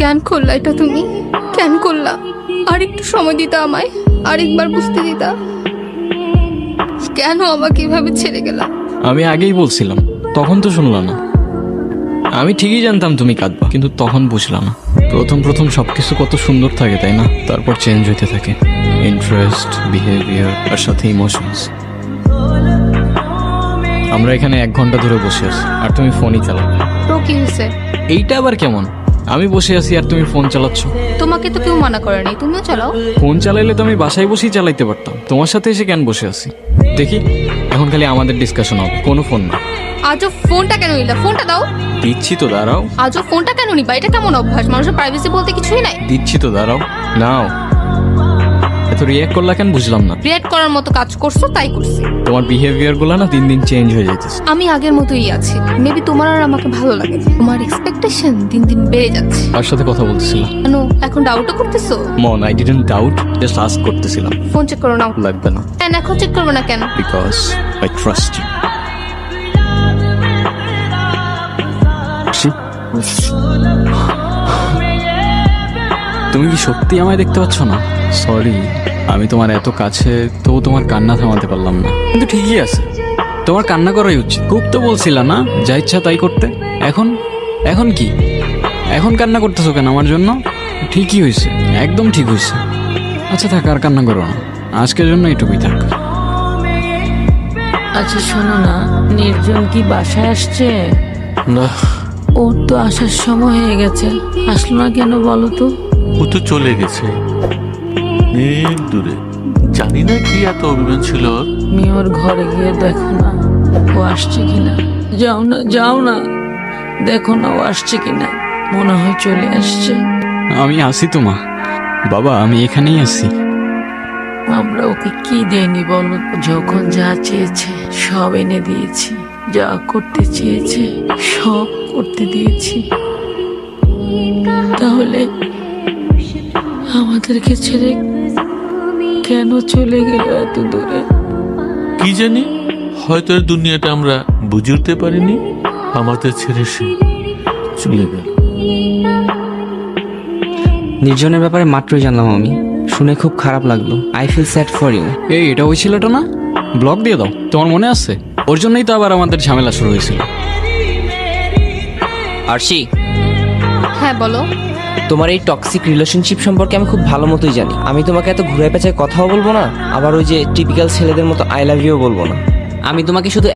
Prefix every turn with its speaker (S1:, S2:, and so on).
S1: কেন করলা এটা তুমি? কেন করলা? আর একটু সময় দিতা আমায়, আরেকবার বুঝতে দিতা। কেন আমাকে এভাবে ছেড়ে গেলা?
S2: আমি আগেই বলছিলাম, তখন তো শুনলা না। আমি ঠিকই জানতাম তুমি কাঁদবা, কিন্তু তখন বুঝলাম না। প্রথম প্রথম সবকিছু কত সুন্দর থাকে, তাই না? তারপর চেঞ্জ হইতে থাকে, ইন্টারেস্ট, বিহেভিয়ার আর সাথে ইমোশনস। আমরা এখানে 1 ঘন্টা ধরে বসে আছি আর তুমি ফোনই চালাও।
S1: তো কি হয়েছে?
S2: এইটা আবার কেমন? আমি বসে আছি আর তুমি ফোন চালাচ্ছ।
S1: তোমাকে তো কেউ মানা করে নাই, তুমিও চালাও।
S2: ফোন চালাইলে তো আমি বাসায় বসেই চালাইতে পারতাম, তোমার সাথে এসে কেন বসে আছি? দেখি, এখন খালি আমাদের ডিসকাশন হবে, কোনো ফোন না।
S1: আজও ফোনটা কেন নিলা? ফোনটা দাও।
S2: দিচ্ছি তো, দাঁড়াও।
S1: আজও ফোনটা কেন নিবা? এটা কেমন অভ্যাস? মানুষের প্রাইভেসি বলতে কিছুই নাই।
S2: দিচ্ছি তো, দাঁড়াও। নাও। এত রিয়াক্ট করলা কেন বুঝলাম না।
S1: রিয়েক্ট করার মতো কাজ করছো, তাই করছি।
S2: তোমার বিহেভিয়ার গুলো না দিন দিন চেঞ্জ হয়ে যাইতেছে।
S1: আমি আগের মতোই আছি, মেবি তোমার আর আমাকে ভালো লাগে না। তোমার এক্সপেকটেশন দিন দিন বেড়ে যাচ্ছে।
S2: কার সাথে কথা বলতেছিলাম?
S1: কেন এখন ডাউটও করতেছো?
S2: মন, I didn't doubt, just ask করতেছিলাম।
S1: ফোন চেক করো নাও।
S2: লাগবে না,
S1: কেন এখন চেক করবে না কেন?
S2: Because I trust you. তুমি কি সত্যি আমায় দেখতে পাচ্ছ না? সরি, আমি তোমার এত কাছে, তবু তোমার কান্না থামাতে পারলাম না। কিন্তু ঠিকই আছে, তোমার কান্না করাই উচিত। খুব তো বলছিলা না যা ইচ্ছা তাই করতে। এখন এখন কি? এখন কান্না করতেছো কেন আমার জন্য? ঠিকই হয়েছে, একদম ঠিক হয়েছে। আচ্ছা থাক, আর কান্না করো না, আজকের জন্য এটুকুই থাক।
S3: আচ্ছা শোনো না, নির্জন কি বাসায় আসছে?
S4: না,
S3: ওর তো আসার সময় হয়ে গেছে, আসলো না কেন বলো তো?
S4: ও তো চলে গেছে অনেক দূরে। জানি না কি এত অভিমান ছিল ওর।
S3: তুমি ওর ঘরে গিয়ে দেখো না ও আসছে কিনা। যাও না, যাও না, দেখো না ও আসছে কিনা। মনে হয় চলে আসছে।
S2: আমি আসি তো মা। বাবা, আমি এখানেই আছি।
S3: আমরা ওকে কি দেয়নি বলো তো? যখন যা চেয়েছে সব এনে দিয়েছি, যা করতে চেয়েছে সব করতে দিয়েছি। তাহলে আমাদেরকে ছেড়ে কেন চলে গেল এত দূরে?
S4: কি জানি, হয়তো এর দুনিয়াটা আমরা বুঝে উঠতে পারিনি। আমাদের ছেড়ে সে চলে গেল।
S5: নির্জনের ব্যাপারে মাত্রই জানলাম আমি, শুনে খুব খারাপ লাগলো। I feel sad for you.
S2: এই, এটা ওই ছেলেটা না? ব্লক দিয়ে দাও, তোমার মনে আছে? ওর জন্যই তো আবার আমাদের ঝামেলা শুরু হয়েছিল।
S5: আরশি,
S1: হ্যাঁ বলো।
S5: তোমার এই টক্সিক রিলেশনশিপ সম্পর্কে আমি খুব ভালো মতোই জানি। আমি তোমাকে এত ঘুরে পেঁচায় কথাও বলবো না, আবার ওই যে টিপিক্যাল ছেলেদের মতো আই লাভ ইউ বলবো না। আমি তোমাকে শুধু